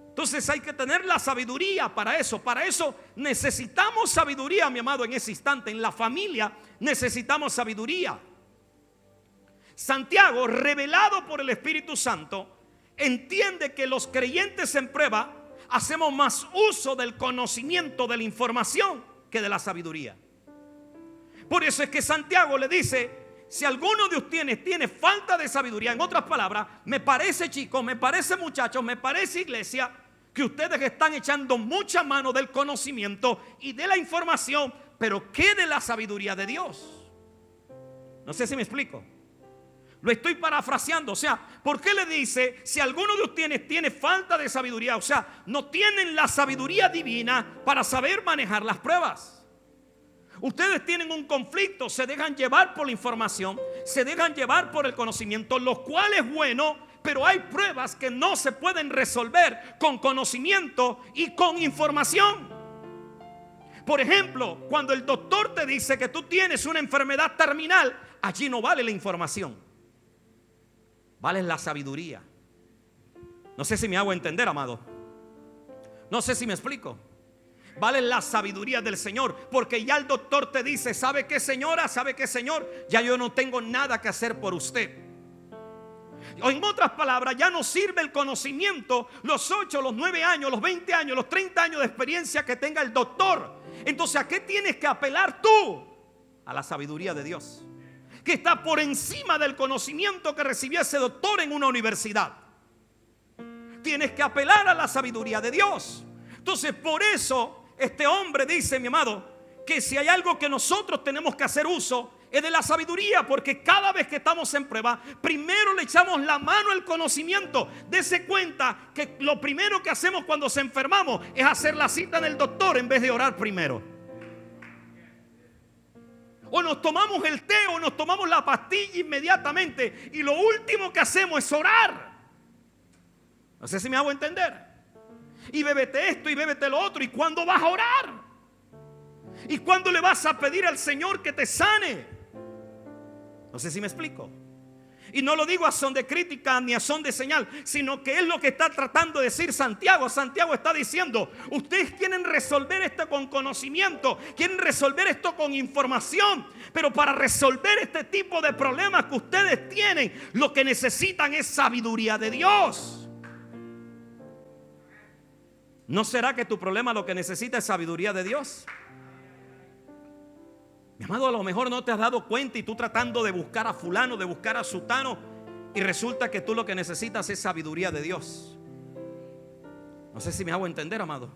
Entonces hay que tener la sabiduría para eso. Para eso necesitamos sabiduría, mi amado, en ese instante. En la familia necesitamos sabiduría. Santiago, revelado por el Espíritu Santo, entiende que los creyentes en prueba hacemos más uso del conocimiento, de la información, que de la sabiduría. Por eso es que Santiago le dice: si alguno de ustedes tiene falta de sabiduría, en otras palabras, me parece, chicos, me parece, muchachos, me parece, iglesia, que ustedes están echando mucha mano del conocimiento y de la información, pero ¿qué de la sabiduría de Dios? No sé si me explico. Lo estoy parafraseando. O sea, ¿por qué le dice si alguno de ustedes tiene falta de sabiduría? O sea, no tienen la sabiduría divina para saber manejar las pruebas. Ustedes tienen un conflicto, se dejan llevar por la información, se dejan llevar por el conocimiento, lo cual es bueno, pero hay pruebas que no se pueden resolver con conocimiento y con información. Por ejemplo, cuando el doctor te dice que tú tienes una enfermedad terminal, allí no vale la información, vale la sabiduría. No sé si me hago entender, amado. No sé si me explico. Vale la sabiduría del Señor, porque ya el doctor te dice: ¿sabe qué, señora? ¿Sabe qué, señor? Ya yo no tengo nada que hacer por usted. O en otras palabras, ya no sirve el conocimiento, los 8, los 9 años, los 20 años, los 30 años de experiencia que tenga el doctor. Entonces, ¿a qué tienes que apelar tú? A la sabiduría de Dios, que está por encima del conocimiento que recibió ese doctor en una universidad. Tienes que apelar a la sabiduría de Dios. Entonces, por eso este hombre dice, mi amado, que si hay algo que nosotros tenemos que hacer uso, es de la sabiduría, porque cada vez que estamos en prueba, primero le echamos la mano al conocimiento. Dese cuenta que lo primero que hacemos cuando nos enfermamos es hacer la cita en el doctor en vez de orar primero. O nos tomamos el té o nos tomamos la pastilla inmediatamente y lo último que hacemos es orar. No sé si me hago entender. Y bébete esto y bébete lo otro. ¿Y cuándo vas a orar? ¿Y cuándo le vas a pedir al Señor que te sane? No sé si me explico. Y no lo digo a son de crítica ni a son de señal, sino que es lo que está tratando de decir Santiago. Santiago está diciendo: ustedes quieren resolver esto con conocimiento, quieren resolver esto con información, pero para resolver este tipo de problemas que ustedes tienen, lo que necesitan es sabiduría de Dios. ¿No será que tu problema lo que necesita es sabiduría de Dios? Mi amado, a lo mejor no te has dado cuenta y tú tratando de buscar a fulano, de buscar a sutano, y resulta que tú lo que necesitas es sabiduría de Dios. No sé si me hago entender, amado.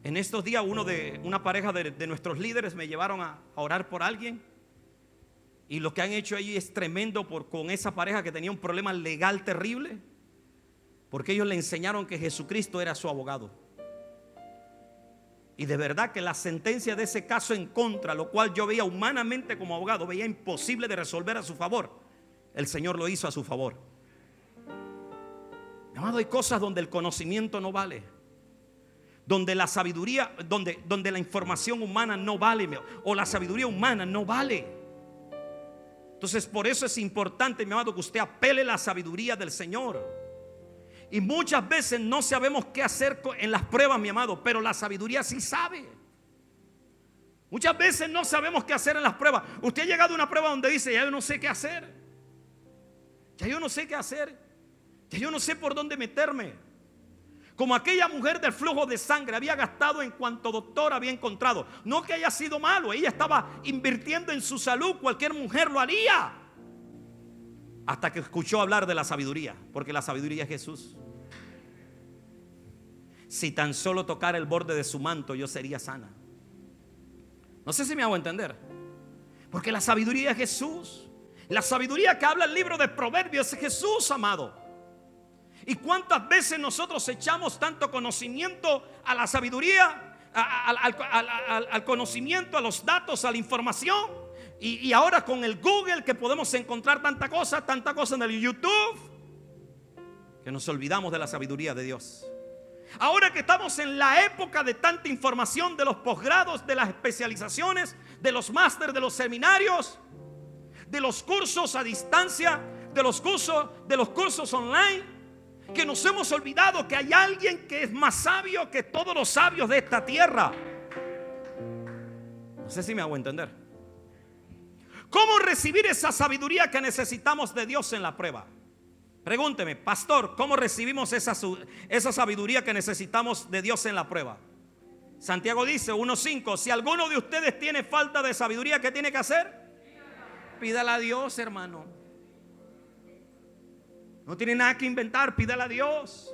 En estos días una pareja de nuestros líderes me llevaron a orar por alguien, y lo que han hecho ahí es tremendo con esa pareja que tenía un problema legal terrible, porque ellos le enseñaron que Jesucristo era su abogado. Y de verdad que la sentencia de ese caso en contra, lo cual yo veía humanamente como abogado, veía imposible de resolver a su favor, el Señor lo hizo a su favor. Mi amado, hay cosas donde el conocimiento no vale, donde la sabiduría, donde la información humana no vale, o la sabiduría humana no vale. Entonces, por eso es importante, mi amado, que usted apele a la sabiduría del Señor. Y muchas veces no sabemos qué hacer en las pruebas, mi amado, pero la sabiduría sí sabe. Muchas veces no sabemos qué hacer en las pruebas. Usted ha llegado a una prueba donde dice: ya yo no sé qué hacer. Ya yo no sé qué hacer. que yo no sé por dónde meterme. Como aquella mujer del flujo de sangre, había gastado en cuanto doctor había encontrado. No que haya sido malo, ella estaba invirtiendo en su salud, cualquier mujer lo haría. Hasta que escuchó hablar de la sabiduría, porque la sabiduría es Jesús. Si tan solo tocara el borde de su manto, yo sería sana. No sé si me hago entender. Porque la sabiduría es Jesús. La sabiduría que habla el libro de Proverbios es Jesús, amado. ¿Y cuántas veces nosotros echamos tanto conocimiento a la sabiduría, al conocimiento, a los datos, a la información? Y ahora con el Google, que podemos encontrar tanta cosa en el YouTube, que nos olvidamos de la sabiduría de Dios. Ahora que estamos en la época de tanta información, de los posgrados, de las especializaciones, de los másteres, de los seminarios, de los cursos a distancia, de los cursos online, que nos hemos olvidado que hay alguien que es más sabio que todos los sabios de esta tierra. No sé si me hago entender. ¿Cómo recibir esa sabiduría que necesitamos de Dios en la prueba? Pregúnteme, pastor, ¿cómo recibimos esa sabiduría que necesitamos de Dios en la prueba? Santiago dice 1:5, si alguno de ustedes tiene falta de sabiduría, ¿qué tiene que hacer? Pídala a Dios, hermano. No tiene nada que inventar, pídala a Dios.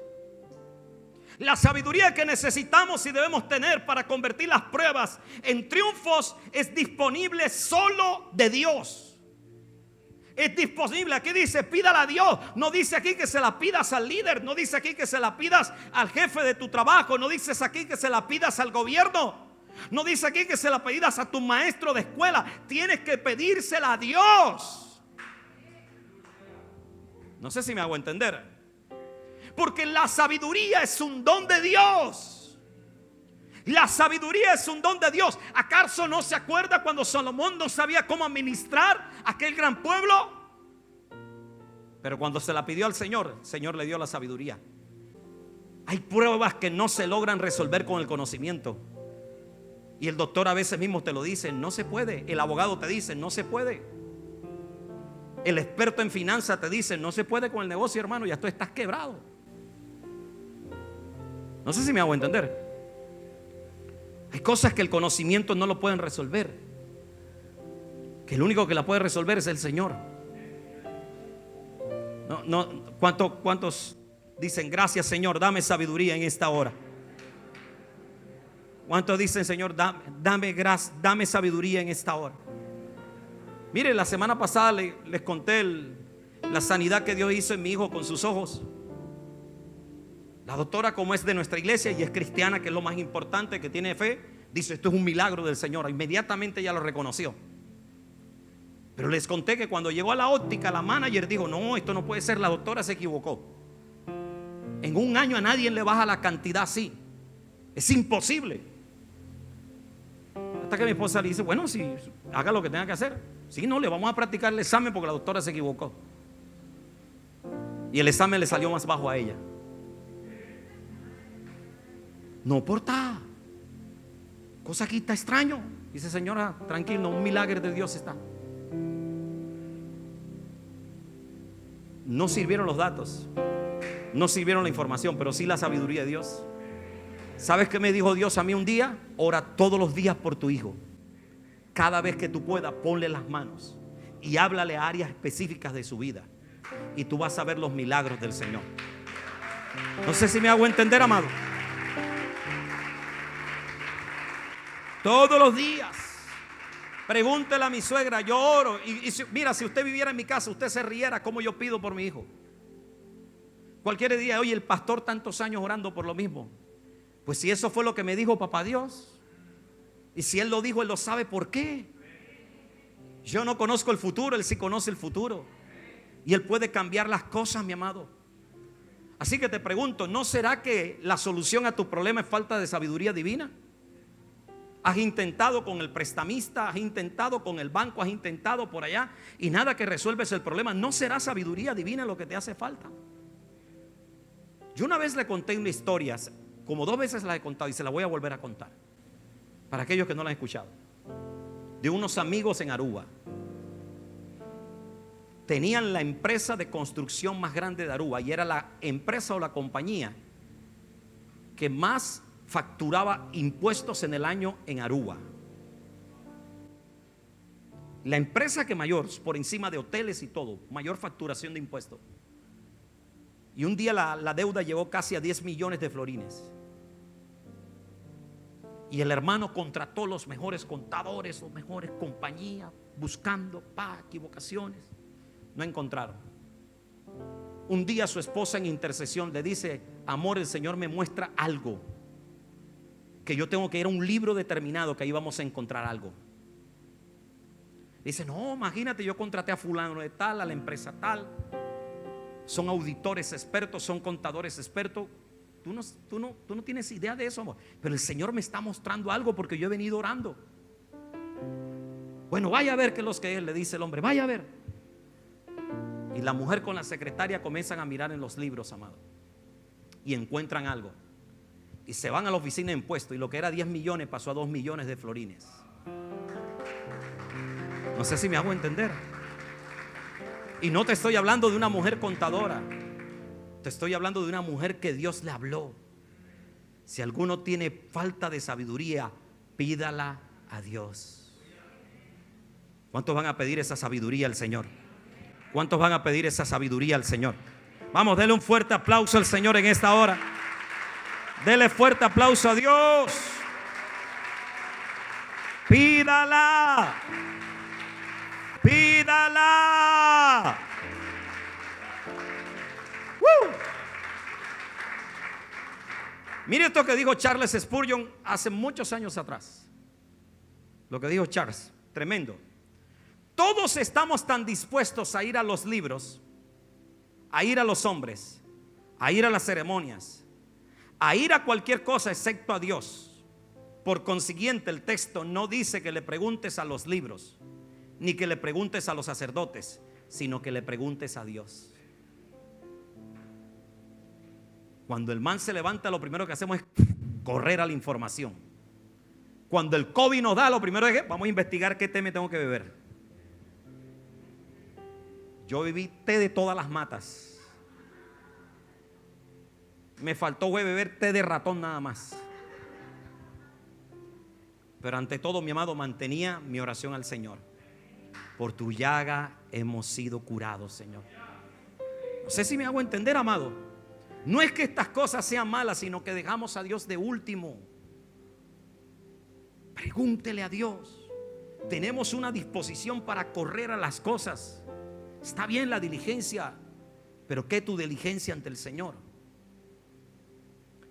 La sabiduría que necesitamos y debemos tener para convertir las pruebas en triunfos es disponible solo de Dios. Es disponible. Aquí dice pídala a Dios. No dice aquí que se la pidas al líder. No dice aquí que se la pidas al jefe de tu trabajo. No dices aquí que se la pidas al gobierno. No dice aquí que se la pidas a tu maestro de escuela. Tienes que pedírsela a Dios. No sé si me hago entender. Porque la sabiduría es un don de Dios. La sabiduría es un don de Dios. ¿Acaso no se acuerda cuando Salomón no sabía cómo administrar aquel gran pueblo? Pero cuando se la pidió al Señor, el Señor le dio la sabiduría. Hay pruebas que no se logran resolver con el conocimiento. Y el doctor a veces mismo te lo dice, no se puede. El abogado te dice, no se puede. El experto en finanzas te dice, no se puede con el negocio, hermano, ya tú estás quebrado. No sé si me hago entender. Hay cosas que el conocimiento no lo pueden resolver, que el único que la puede resolver es el Señor. ¿Cuántos dicen gracias, Señor, dame sabiduría en esta hora? ¿Cuántos dicen, Señor, dame sabiduría en esta hora? Mire, la semana pasada les conté la sanidad que Dios hizo en mi hijo con sus ojos. La doctora, como es de nuestra iglesia y es cristiana, que es lo más importante, que tiene fe, dice, esto es un milagro del Señor. Inmediatamente ella lo reconoció. Pero les conté que cuando llegó a la óptica, la manager dijo, no, esto no puede ser, la doctora se equivocó. En un año a nadie le baja la cantidad así. Es imposible. Hasta que mi esposa le dice, bueno, si haga lo que tenga que hacer. Si no, le vamos a practicar el examen porque la doctora se equivocó. Y el examen le salió más bajo a ella. No importa. Cosa aquí está extraño. Dice, señora, tranquilo, un milagro de Dios está. No sirvieron los datos, no sirvieron la información, pero sí la sabiduría de Dios. ¿Sabes qué me dijo Dios a mí un día? Ora todos los días por tu hijo. Cada vez que tú puedas, ponle las manos y háblale a áreas específicas de su vida, y tú vas a ver los milagros del Señor. No sé si me hago entender, amado. Todos los días. Pregúntele a mi suegra, yo oro. Mira, si usted viviera en mi casa, usted se riera como yo pido por mi hijo. Cualquier día, oye, el pastor tantos años orando por lo mismo. Pues si eso fue lo que me dijo papá Dios, y si Él lo dijo, Él lo sabe por qué. Yo no conozco el futuro, Él sí conoce el futuro. Y Él puede cambiar las cosas, mi amado. Así que te pregunto, ¿no será que la solución a tu problema es falta de sabiduría divina? Has intentado con el prestamista, has intentado con el banco, has intentado por allá y nada que resuelves el problema. ¿No será sabiduría divina lo que te hace falta? Yo una vez le conté una historia, como 2 veces la he contado y se la voy a volver a contar, para aquellos que no la han escuchado, de unos amigos en Aruba. tenían la empresa de construcción más grande de Aruba y era la empresa o la compañía que más facturaba impuestos en el año en Aruba. La empresa que mayor, por encima de hoteles y todo, mayor facturación de impuestos. Y un día la deuda llegó casi a 10 millones de florines. Y el hermano contrató los mejores contadores, los mejores compañías, buscando equivocaciones. No encontraron. Un día su esposa en intercesión le dice: amor, el Señor me muestra algo, que yo tengo que ir a un libro determinado, que ahí vamos a encontrar algo. Dice: no, imagínate, yo contraté a fulano de tal, a la empresa tal. Son auditores expertos, son contadores expertos. Tú no tienes idea de eso, amor. Pero el Señor me está mostrando algo porque yo he venido orando. Bueno, vaya a ver qué es lo que es, le dice el hombre, vaya a ver. Y la mujer con la secretaria comienzan a mirar en los libros, amado, y encuentran algo. Y se van a la oficina de impuestos, y lo que era 10 millones pasó a 2 millones de florines. No sé si me hago entender. Y no te estoy hablando de una mujer contadora, te estoy hablando de una mujer que Dios le habló. Si alguno tiene falta de sabiduría, pídala a Dios. ¿Cuántos van a pedir esa sabiduría al Señor? ¿Cuántos van a pedir esa sabiduría al Señor? Vamos, denle un fuerte aplauso al Señor en esta hora. Dele fuerte aplauso a Dios. Pídala. Pídala. Mire esto que dijo Charles Spurgeon hace muchos años atrás. Lo que dijo Charles, tremendo. Todos estamos tan dispuestos a ir a los libros, a ir a los hombres, a ir a las ceremonias, a ir a cualquier cosa excepto a Dios. Por consiguiente, el texto no dice que le preguntes a los libros, ni que le preguntes a los sacerdotes, sino que le preguntes a Dios. Cuando el man se levanta, lo primero que hacemos es correr a la información. Cuando el COVID nos da, lo primero es que vamos a investigar qué té me tengo que beber. Yo bebí té de todas las matas. Me faltó beber té de ratón nada más. Pero ante todo, mi amado, mantenía mi oración al Señor. Por tu llaga hemos sido curados, Señor. No sé si me hago entender, amado. No es que estas cosas sean malas, sino que dejamos a Dios de último. Pregúntele a Dios. Tenemos una disposición para correr a las cosas. Está bien la diligencia, pero ¿qué tu diligencia ante el Señor?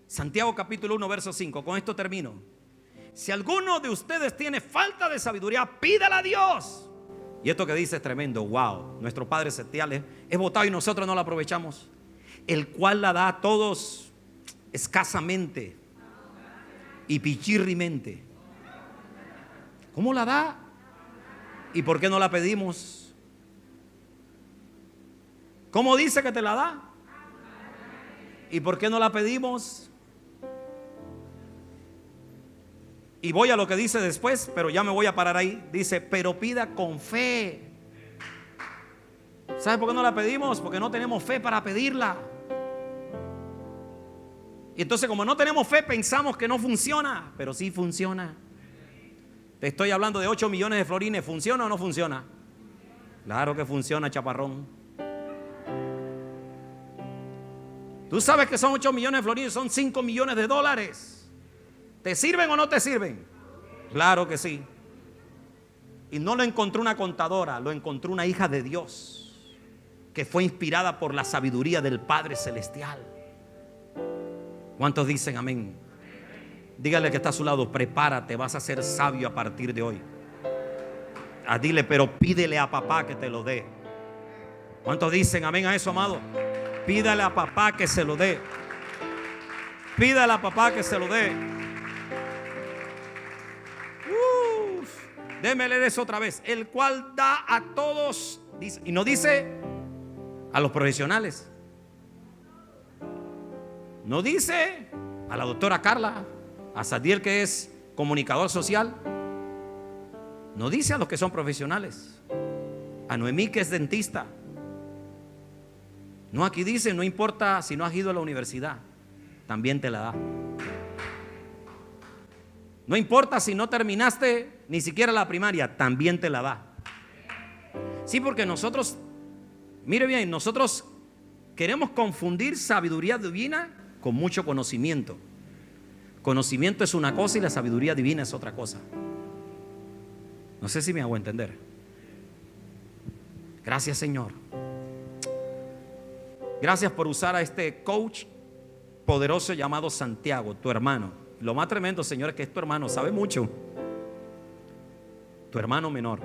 Santiago capítulo 1 verso 5. Con esto termino. Si alguno de ustedes tiene falta de sabiduría, pídala a Dios. Y esto que dice es tremendo. Wow, nuestro Padre celestial es botado y nosotros no lo aprovechamos. El cual la da a todos escasamente y pichirrimente. ¿Cómo la da? ¿Y por qué no la pedimos? ¿Cómo dice que te la da? ¿Y por qué no la pedimos? Y voy a lo que dice después, pero ya me voy a parar ahí. Dice, pero pida con fe. ¿Sabes por qué no la pedimos? Porque no tenemos fe para pedirla. Y entonces, como no tenemos fe, pensamos que no funciona, pero sí funciona. Te estoy hablando de 8 millones de florines. ¿Funciona o no funciona? Claro que funciona, chaparrón. Tú sabes que son 8 millones de florines, son 5 millones de dólares. ¿Te sirven o no te sirven? Claro que sí. Y no lo encontró una contadora, lo encontró una hija de Dios, que fue inspirada por la sabiduría del Padre Celestial. ¿Cuántos dicen amén? Dígale que está a su lado, prepárate, vas a ser sabio a partir de hoy. Dile, pero pídele a papá que te lo dé. ¿Cuántos dicen amén a eso, amado? Pídale a papá que se lo dé. Pídale a papá que se lo dé. Déjeme leer eso otra vez. El cual da a todos, dice, y no dice a los profesionales. No dice a la doctora Carla, a Sadiel, que es comunicador social. No dice a los que son profesionales. A Noemí, que es dentista. No, aquí dice, no importa si no has ido a la universidad, también te la da. No importa si no terminaste ni siquiera la primaria, también te la da. Sí, porque nosotros, mire bien, nosotros queremos confundir sabiduría divina con mucho conocimiento. Conocimiento es una cosa y la sabiduría divina es otra cosa. No sé si me hago entender. Gracias, Señor. Gracias por usar a este coach poderoso llamado Santiago, tu hermano. Lo más tremendo, Señor, es que es tu hermano, sabe mucho. Tu hermano menor.